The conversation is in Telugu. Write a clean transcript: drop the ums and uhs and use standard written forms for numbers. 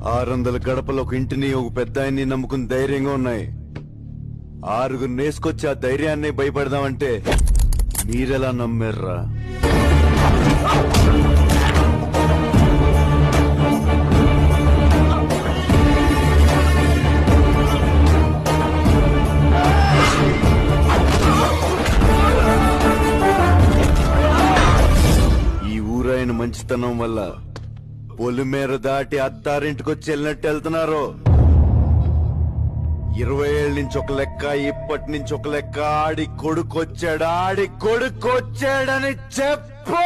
600 గడపలు ఒక ఇంటిని ఒక పెద్ద ఆయన్ని నమ్ముకుని ధైర్యంగా ఉన్నాయి. 6 నేసుకొచ్చి ఆ ధైర్యాన్ని భయపడదామంటే మీరెలా నమ్మారా? ఈ ఊరాయన మంచితనం వల్ల పొలిమేర దాటి అత్తారింటికొచ్చి వెళ్ళినట్టు వెళ్తున్నారు. 20 ఏళ్ళ నుంచి ఒక లెక్క, ఇప్పటి నుంచి ఒక లెక్క. ఆడి కొడుకొచ్చాడని చెప్పు.